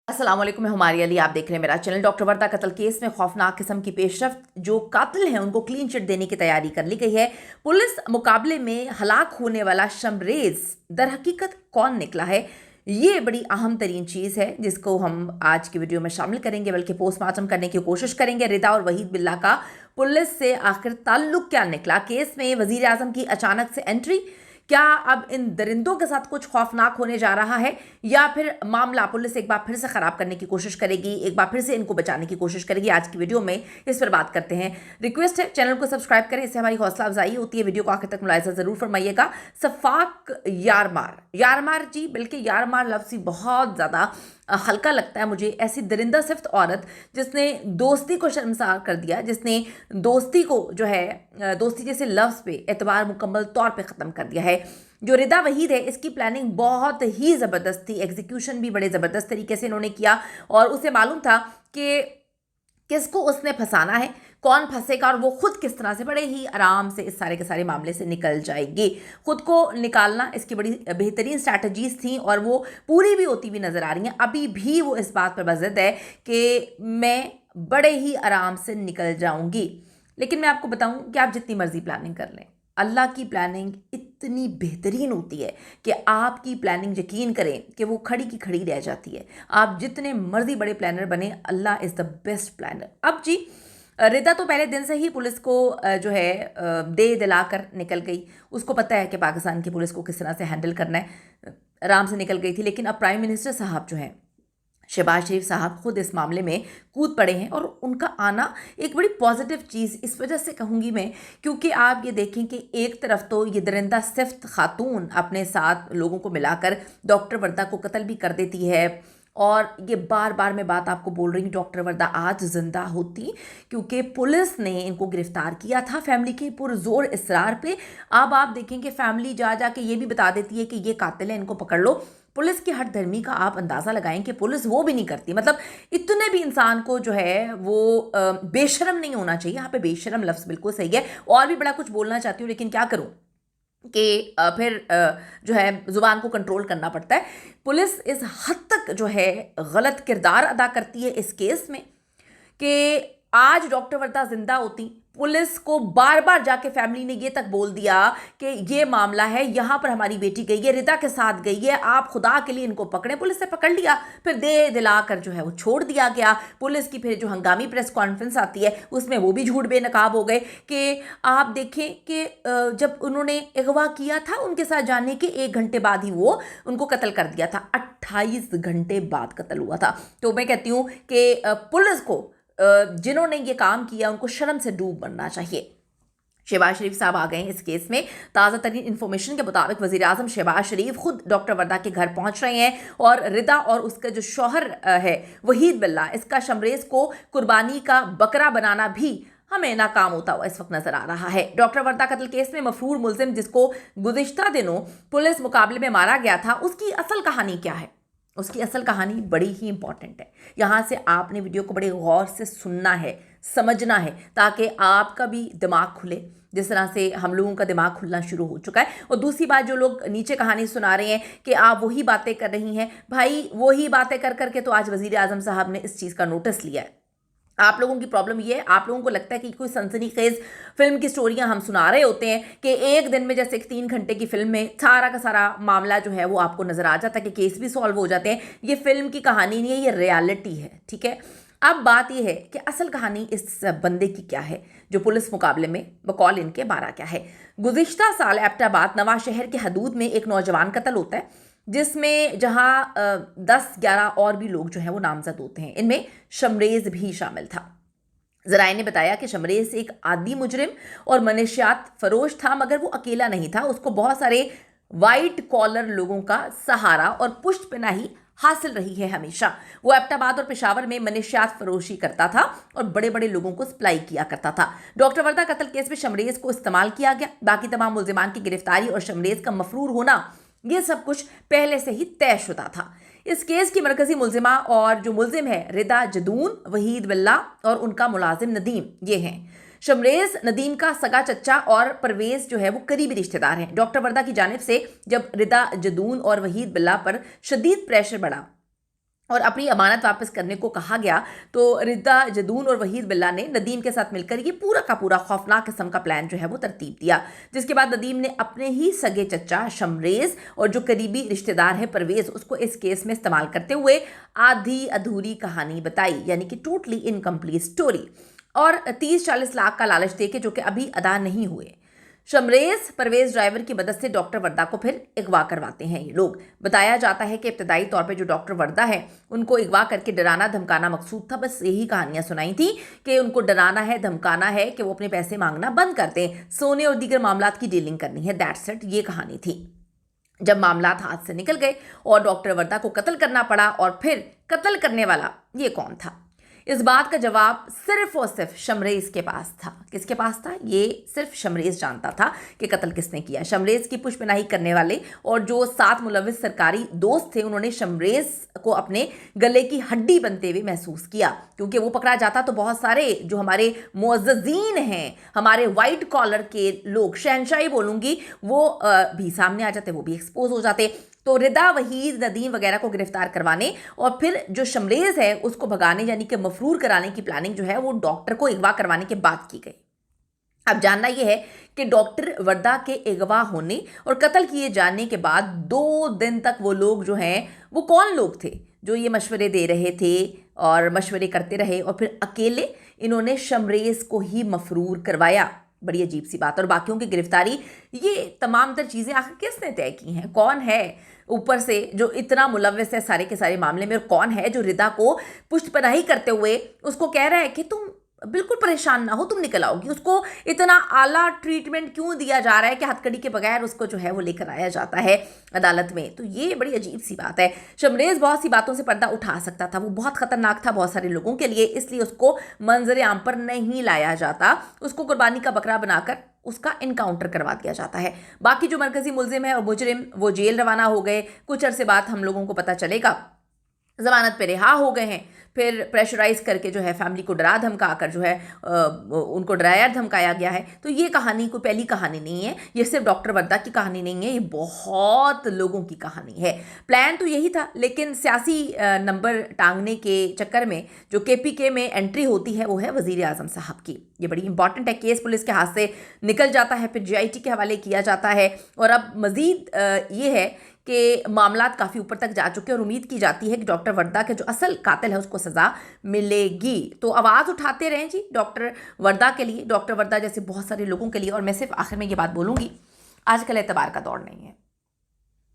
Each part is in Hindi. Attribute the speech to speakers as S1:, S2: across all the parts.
S1: अस्सलाम वालेकुम, मैं हुमारी अली। आप देख रहे हैं मेरा चैनल। डॉक्टर वर्दा कत्ल केस में खौफनाक किस्म की पेशरफ्त, जो कातिल हैं उनको क्लीन चिट देने की तैयारी कर ली गई है। पुलिस मुकाबले में हलाक होने वाला शमरेज दर हकीकत कौन निकला है, ये बड़ी अहम तरीन चीज़ है जिसको हम आज की वीडियो में शामिल करेंगे, बल्कि पोस्टमार्टम करने की कोशिश करेंगे। रिदा और वहीद बिल्ला का पुलिस से आखिर ताल्लुक क्या निकला, केस में वजीर आजम की अचानक से एंट्री, क्या अब इन दरिंदों के साथ कुछ खौफनाक होने जा रहा है, या फिर मामला पुलिस एक बार फिर से ख़राब करने की कोशिश करेगी, एक बार फिर से इनको बचाने की कोशिश करेगी। आज की वीडियो में इस पर बात करते हैं। रिक्वेस्ट है चैनल को सब्सक्राइब करें, इससे हमारी हौसला अफजाई होती है। वीडियो को आखिर तक मुलाहिजा ज़रूर फरमाइएगा। सफाक यारमार, यारमार जी, बल्कि यारमार लफ्ज़ ही बहुत ज़्यादा हल्का लगता है मुझे। ऐसी दरिंदा सिफ्त औरत जिसने दोस्ती को शर्मसार कर दिया, जिसने दोस्ती को जो है दोस्ती जैसे लफ्ज़ पे एतबार मुकम्मल तौर पे ख़त्म कर दिया है। जो रिदा वहीद है, इसकी प्लानिंग बहुत ही ज़बरदस्त थी, एग्जीक्यूशन भी बड़े ज़बरदस्त तरीके से इन्होंने किया और उसे मालूम था कि किसको उसने फंसाना है, कौन फंसेगा और वो खुद किस तरह से बड़े ही आराम से इस सारे के सारे मामले से निकल जाएगी। खुद को निकालना इसकी बड़ी बेहतरीन स्ट्रैटेजीज थी और वो पूरी भी होती हुई नज़र आ रही हैं। अभी भी वो इस बात पर बज़िद है कि मैं बड़े ही आराम से निकल जाऊंगी। लेकिन मैं आपको बताऊं कि आप जितनी मर्जी प्लानिंग कर लें, अल्लाह की प्लानिंग इतनी बेहतरीन होती है कि आपकी प्लानिंग, यकीन करें कि वो खड़ी की खड़ी रह जाती है। आप जितने मर्जी बड़े प्लानर बने, अल्लाह इज़ द बेस्ट प्लानर। अब जी, रिदा तो पहले दिन से ही पुलिस को जो है दे दिलाकर निकल गई। उसको पता है कि पाकिस्तान की पुलिस को किस तरह से हैंडल करना है, आराम से निकल गई थी। लेकिन अब प्राइम मिनिस्टर साहब जो हैं, शहबाज शरीफ साहब, खुद इस मामले में कूद पड़े हैं और उनका आना एक बड़ी पॉजिटिव चीज़ इस वजह से कहूँगी मैं, क्योंकि आप ये देखें कि एक तरफ तो ये दरिंदा सिफ्त खातून अपने साथ लोगों को मिलाकर डॉक्टर वर्दा को कत्ल भी कर देती है। और ये बार बार मैं बात आपको बोल रही हूँ, डॉक्टर वर्दा आज जिंदा होती क्योंकि पुलिस ने इनको गिरफ्तार किया था फैमिली के पुरजोर इसरार पे। अब आप देखें कि फैमिली जा जा के ये भी बता देती है कि ये कातिल है, इनको पकड़ लो। पुलिस की हर धर्मी का आप अंदाज़ा लगाएं कि पुलिस वो भी नहीं करती। मतलब इतने भी इंसान को जो है वो बेशरम नहीं होना चाहिए। यहाँ पे बेशरम लफ्ज़ बिल्कुल सही है। और भी बड़ा कुछ बोलना चाहती हूँ, लेकिन क्या करूँ कि फिर जो है ज़ुबान को कंट्रोल करना पड़ता है। पुलिस इस हद तक जो है गलत किरदार अदा करती है इस केस में कि आज डॉक्टर वर्दा जिंदा होती, पुलिस को बार बार जाके फैमिली ने ये तक बोल दिया कि ये मामला है, यहाँ पर हमारी बेटी गई है, रिदा के साथ गई है, आप खुदा के लिए इनको पकड़ें। पुलिस ने पकड़ लिया, फिर दे दिलाकर जो है वो छोड़ दिया गया। पुलिस की फिर जो हंगामी प्रेस कॉन्फ्रेंस आती है उसमें वो भी झूठ बेनकाब हो गए कि आप देखें कि जब उन्होंने अगवा किया था, उनके साथ जाने के 1 घंटे बाद ही वो उनको कत्ल कर दिया था। 28 घंटे बाद कत्ल हुआ था। तो मैं कहती हूँ कि पुलिस को, जिन्होंने ये काम किया, उनको शर्म से डूब मरना चाहिए। शहबाज शरीफ साहब आ गए हैं इस केस में। ताज़ा तरीन इन्फॉर्मेशन के मुताबिक वज़ीर आज़म शहबाज शरीफ खुद डॉक्टर वर्दा के घर पहुंच रहे हैं और रिदा और उसका जो शौहर है वहीद बिल्ला, इसका शमरेज को कुर्बानी का बकरा बनाना भी हमें नाकाम होता हुआ इस वक्त नजर आ रहा है। डॉक्टर वर्दा कत्ल केस में मफरूर मुलजिम, जिसको गुज़िश्ता दिनों पुलिस मुकाबले में मारा गया था, उसकी असल कहानी क्या है? उसकी असल कहानी बड़ी ही इंपॉर्टेंट है। यहाँ से आपने वीडियो को बड़े गौर से सुनना है, समझना है, ताकि आपका भी दिमाग खुले, जिस तरह से हम लोगों का दिमाग खुलना शुरू हो चुका है। और दूसरी बात, जो लोग नीचे कहानी सुना रहे हैं कि आप वही बातें कर रही हैं, भाई वही बातें कर करके तो आज वज़ीर आज़म साहब ने इस चीज़ का नोटिस लिया है। आप लोगों की प्रॉब्लम ये है, आप लोगों को लगता है कि कोई सनसनीखेज फिल्म की स्टोरियां हम सुना रहे होते हैं कि एक दिन में, जैसे एक 3 घंटे की फिल्म में सारा का सारा मामला जो है वो आपको नजर आ जाता है कि केस भी सॉल्व हो जाते हैं। ये फिल्म की कहानी नहीं है, ये रियलिटी है, ठीक है। अब बात यह है कि असल कहानी इस बंदे की क्या है जो पुलिस मुकाबले में बकौल इनके मारा क्या है। गुज़िश्ता साल एबटाबाद नवा शहर के हदूद में एक नौजवान कत्ल होता है, जिसमें जहां 10-11 और भी लोग जो हैं वो नामजद होते हैं। इनमें शमरेज भी शामिल था। ज़राए ने बताया कि शमरेज एक आदी मुजरिम और मनशियात फरोश था, मगर वो अकेला नहीं था। उसको बहुत सारे वाइट कॉलर लोगों का सहारा और पुष्ट पनाही हासिल रही है हमेशा। वो एबटाबाद और पेशावर में मनशियात फरोशी करता था और बड़े बड़े लोगों को सप्लाई किया करता था। डॉक्टर वर्दा कत्ल केस में शमरेज को इस्तेमाल किया गया। बाकी तमाम मुल्जिमान की गिरफ्तारी और शमरेज का मफरूर होना, ये सब कुछ पहले से ही तयशुदा था। इस केस की मरकजी मुलजिमा और जो मुलजिम है रिदा जदून, वहीद बिल्ला और उनका मुलाजिम नदीम, ये हैं। शमरेज नदीम का सगा चच्चा और परवेज जो है वो करीबी रिश्तेदार हैं। डॉक्टर वर्दा की जानिब से जब रिदा जदून और वहीद बिल्ला पर शदीद प्रेशर बढ़ा और अपनी अमानत वापस करने को कहा गया, तो रिद्दा जदून और वहीद बिल्ला ने नदीम के साथ मिलकर ये पूरा का पूरा खौफनाक किस्म का प्लान जो है वो तरतीब दिया, जिसके बाद नदीम ने अपने ही सगे चचा शमरेज और जो करीबी रिश्तेदार है परवेज, उसको इस केस में इस्तेमाल करते हुए आधी अधूरी कहानी बताई, यानी कि टोटली इनकम्प्लीट स्टोरी, और 30-40 लाख का लालच देके जो कि अभी अदा नहीं हुए। शमरेज परवेज ड्राइवर की मदद से डॉक्टर वर्दा को फिर अगवा करवाते हैं ये लोग। बताया जाता है कि इब्तदाई तौर पे जो डॉक्टर वर्दा है उनको अगवा करके डराना धमकाना मकसूद था। बस यही कहानियां सुनाई थी कि उनको डराना है, धमकाना है कि वो अपने पैसे मांगना बंद कर दें, सोने और दीगर मामलात की डीलिंग करनी है, दैट्स इट, ये कहानी थी। जब मामलात हाथ से निकल गए और डॉक्टर वर्दा को कत्ल करना पड़ा, और फिर कत्ल करने वाला ये कौन था, इस बात का जवाब सिर्फ और सिर्फ शमरेज के पास था। किसके पास था? ये सिर्फ शमरेज जानता था कि कत्ल किसने किया। शमरेज की पुष्पनाही करने वाले और जो 7 मुलविस सरकारी दोस्त थे, उन्होंने शमरेज को अपने गले की हड्डी बनते हुए महसूस किया, क्योंकि वो पकड़ा जाता तो बहुत सारे जो हमारे मुअज़्ज़ज़ीन हैं, हमारे वाइट कॉलर के लोग, शहनशाही बोलूँगी, वो भी सामने आ जाते, वो भी एक्सपोज हो जाते। तो रिदा, वहीद, नदीम वगैरह को गिरफ्तार करवाने और फिर जो शमरेज है उसको भगाने यानी कि मफरूर कराने की प्लानिंग जो है वो डॉक्टर को अगवा करवाने के बाद की गई। अब जानना यह है कि डॉक्टर वर्दा के अगवा होने और कत्ल किए जाने के बाद 2 दिन तक वो लोग जो हैं वो कौन लोग थे जो ये मशवरे दे रहे थे और मशवरे करते रहे, और फिर अकेले इन्होंने शमरेज को ही मफरूर करवाया। बड़ी अजीब सी बात। और बाकियों की गिरफ्तारी, ये तमाम तर चीज़ें आखिर किसने तय की हैं? कौन है ऊपर से जो इतना मुलव्विस है सारे के सारे मामले में, और कौन है जो रिदा को पुष्टपनाही करते हुए उसको कह रहा है कि तुम बिल्कुल परेशान ना हो, तुम निकल आओगी? उसको इतना आला ट्रीटमेंट क्यों दिया जा रहा है कि हथकड़ी के बगैर उसको जो है वो लेकर आया जाता है अदालत में? तो ये बड़ी अजीब सी बात है। शमरेज बहुत सी बातों से पर्दा उठा सकता था, वो बहुत खतरनाक था बहुत सारे लोगों के लिए, इसलिए उसको मंजर आम पर नहीं लाया जाता, उसको कुर्बानी का बकरा बनाकर उसका इनकाउंटर करवा दिया जाता है। बाकी जो मरकजी मुलजिम है और मुजरिम वो जेल रवाना हो गए। कुछ अरसे बाद हम लोगों को पता चलेगा ज़मानत पे रिहा हो गए हैं। फिर प्रेशराइज करके जो है फैमिली को डरा धमका कर जो है उनको डराया धमकाया गया है। तो ये कहानी कोई पहली कहानी नहीं है, ये सिर्फ डॉक्टर वर्दा की कहानी नहीं है, ये बहुत लोगों की कहानी है। प्लान तो यही था, लेकिन सियासी नंबर टांगने के चक्कर में जो KPK में एंट्री होती है वो है वज़ीर आज़म साहब की। ये बड़ी इंपॉर्टेंट है। केस पुलिस के हाथ से निकल जाता है, फिर GIT के हवाले किया जाता है, और अब मज़ीद ये है कि मामलात काफ़ी ऊपर तक जा चुके हैं और उम्मीद की जाती है कि डॉक्टर वर्दा के जो असल कातिल है उसको सज़ा मिलेगी। तो आवाज़ उठाते रहें जी डॉक्टर वर्दा के लिए, डॉक्टर वर्दा जैसे बहुत सारे लोगों के लिए। और मैं सिर्फ आखिर में ये बात बोलूँगी, आजकल एतबार का दौर नहीं है,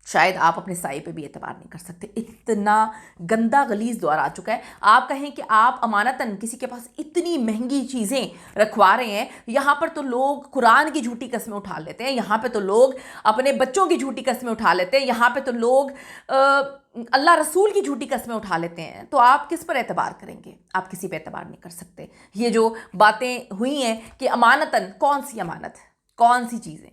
S1: शायद आप अपने साए पे भी एतबार नहीं कर सकते, इतना गंदा गलीज दौर आ चुका है। आप कहें कि आप अमानतन किसी के पास इतनी महंगी चीज़ें रखवा रहे हैं, यहाँ पर तो लोग कुरान की झूठी कस्में उठा लेते हैं, यहाँ पे तो लोग अपने बच्चों की झूठी कस्में उठा लेते हैं, यहाँ पे तो लोग अल्लाह रसूल की झूठी कस्में उठा लेते हैं। तो आप किस पर एतबार करेंगे? आप किसी पर एतबार नहीं कर सकते। ये जो बातें हुई हैं कि अमानतन, कौन सी अमानत, कौन सी चीज़ें?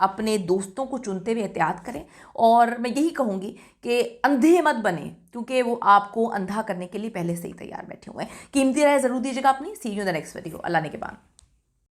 S1: अपने दोस्तों को चुनते हुए एहतियात करें, और मैं यही कहूँगी कि अंधे मत बने, क्योंकि वो आपको अंधा करने के लिए पहले से ही तैयार बैठे हुए हैं। कीमती राय ज़रूर दीजिएगा अपनी। See you in the next video. Allah ने के बाद।